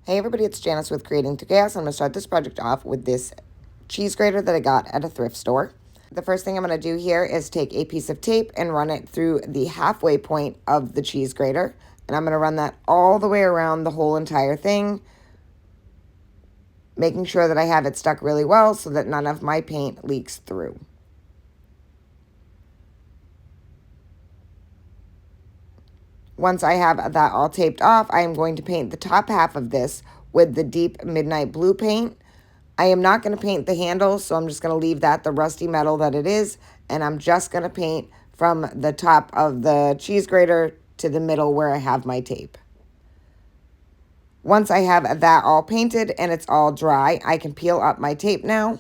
Hey everybody, it's Janice with Creating to Chaos. I'm going to start this project off with this cheese grater that I got at a thrift store. The first thing I'm going to do here is take a piece of tape and run it through the halfway point of the cheese grater. And I'm going to run that all the way around the whole entire thing, making sure that I have it stuck really well so that none of my paint leaks through. Once I have that all taped off, I am going to paint the top half of this with the deep midnight blue paint. I am not going to paint the handle, so I'm just going to leave that the rusty metal that it is, and I'm just going to paint from the top of the cheese grater to the middle where I have my tape. Once I have that all painted and it's all dry, I can peel up my tape now.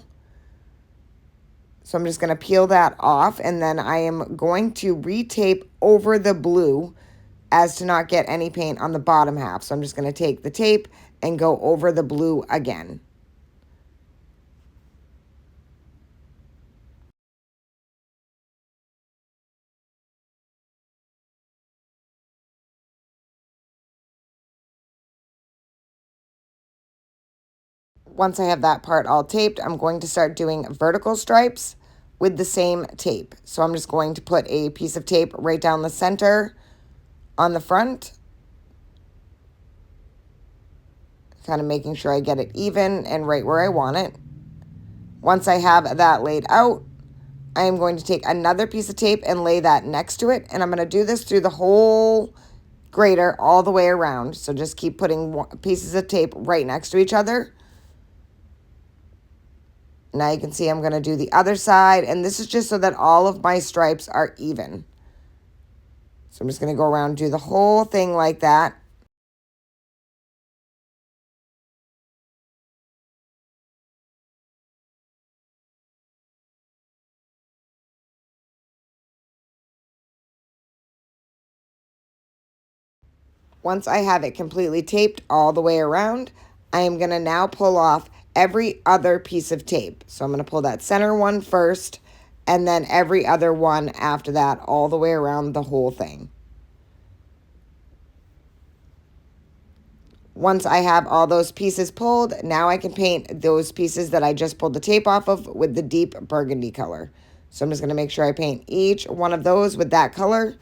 So I'm just going to peel that off, and then I am going to retape over the blue as to not get any paint on the bottom half. So I'm just going to take the tape and go over the blue again. Once I have that part all taped, I'm going to start doing vertical stripes with the same tape. So I'm just going to put a piece of tape right down the center on the front, kind of making sure I get it even and right where I want it. Once I have that laid out, I am going to take another piece of tape and lay that next to it, and I'm going to do this through the whole grater all the way around. So just keep putting pieces of tape right next to each other. Now you can see I'm going to do the other side, and this is just so that all of my stripes are even. So I'm just going to go around and do the whole thing like that. Once I have it completely taped all the way around, I am going to now pull off every other piece of tape. So I'm going to pull that center one first, and then every other one after that all the way around the whole thing. Once I have all those pieces pulled, now I can paint those pieces that I just pulled the tape off of with the deep burgundy color. So I'm just going to make sure I paint each one of those with that color.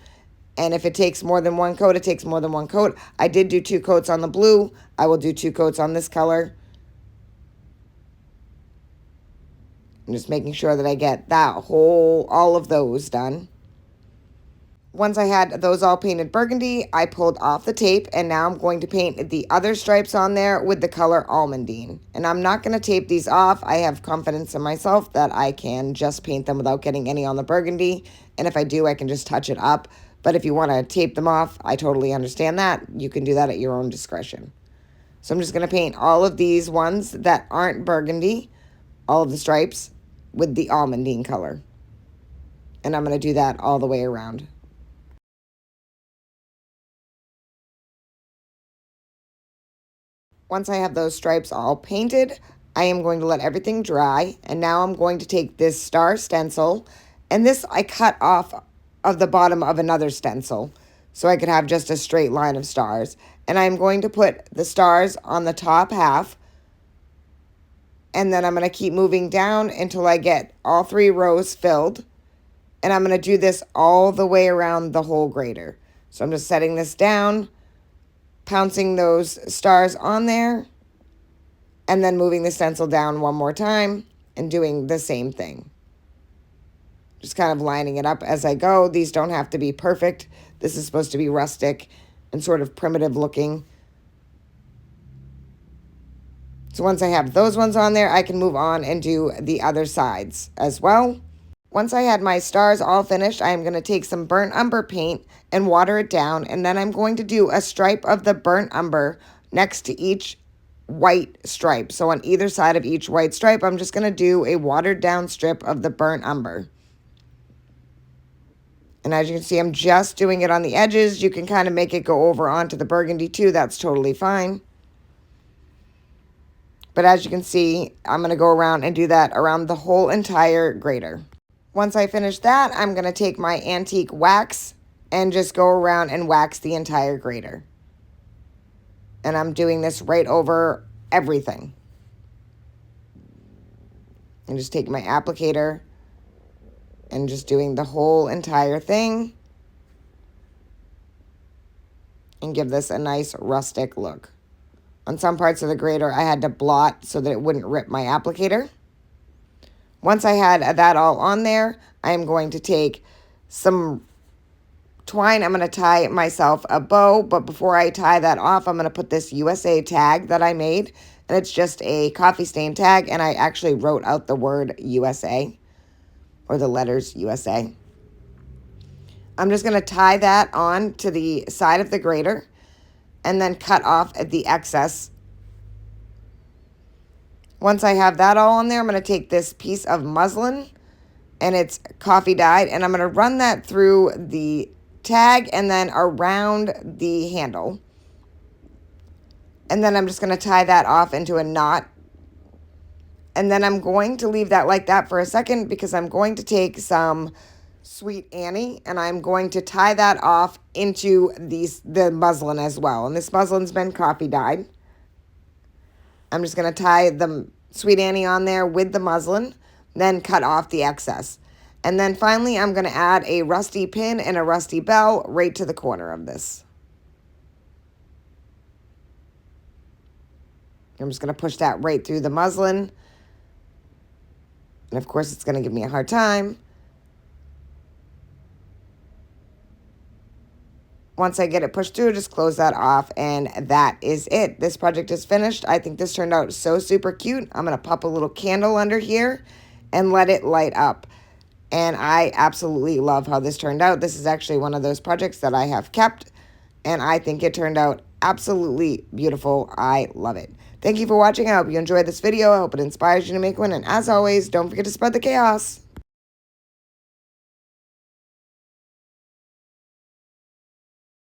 And if it takes more than one coat, it takes more than one coat. I did do 2 coats on the blue. I will do 2 coats on this color. I'm just making sure that I get all of those done. Once I had those all painted burgundy, I pulled off the tape, and now I'm going to paint the other stripes on there with the color almondine. And I'm not going to tape these off. I have confidence in myself that I can just paint them without getting any on the burgundy. And if I do, I can just touch it up. But if you want to tape them off, I totally understand that. You can do that at your own discretion. So I'm just going to paint all of these ones that aren't burgundy, all of the stripes, with the almondine color. And I'm going to do that all the way around. Once I have those stripes all painted, I am going to let everything dry. And now I'm going to take this star stencil, and this I cut off of the bottom of another stencil so I could have just a straight line of stars. And I'm going to put the stars on the top half, and then I'm going to keep moving down until I get all 3 rows filled. And I'm going to do this all the way around the whole grater. So I'm just setting this down, pouncing those stars on there, and then moving the stencil down one more time and doing the same thing. Just kind of lining it up as I go. These don't have to be perfect. This is supposed to be rustic and sort of primitive looking. So once I have those ones on there, I can move on and do the other sides as well. Once I had my stars all finished, I am going to take some burnt umber paint and water it down, and then I'm going to do a stripe of the burnt umber next to each white stripe. So on either side of each white stripe, I'm just going to do a watered down strip of the burnt umber. And as you can see, I'm just doing it on the edges. You can kind of make it go over onto the burgundy too. That's totally fine. But as you can see, I'm going to go around and do that around the whole entire grater. Once I finish that, I'm going to take my antique wax and just go around and wax the entire grater. And I'm doing this right over everything. And just taking my applicator and just doing the whole entire thing. And give this a nice rustic look. On some parts of the grater, I had to blot so that it wouldn't rip my applicator. Once I had that all on there, I am going to take some twine. I'm going to tie myself a bow, but before I tie that off, I'm going to put this USA tag that I made, and it's just a coffee stain tag, and I actually wrote out the word USA, or the letters USA. I'm just going to tie that on to the side of the grater, and then cut off the excess. Once I have that all on there, I'm going to take this piece of muslin, and it's coffee dyed, and I'm going to run that through the tag and then around the handle. And then I'm just going to tie that off into a knot. And then I'm going to leave that like that for a second because I'm going to take some Sweet Annie and I'm going to tie that off into the muslin as well. And this muslin's been coffee dyed. I'm just going to tie the Sweet Annie on there with the muslin, then cut off the excess. And then finally, I'm going to add a rusty pin and a rusty bell right to the corner of this. I'm just going to push that right through the muslin. And of course, it's going to give me a hard time. Once I get it pushed through, just close that off, and that is it. This project is finished. I think this turned out so super cute. I'm going to pop a little candle under here and let it light up. And I absolutely love how this turned out. This is actually one of those projects that I have kept, and I think it turned out absolutely beautiful. I love it. Thank you for watching. I hope you enjoyed this video. I hope it inspires you to make one. And as always, don't forget to spread the chaos.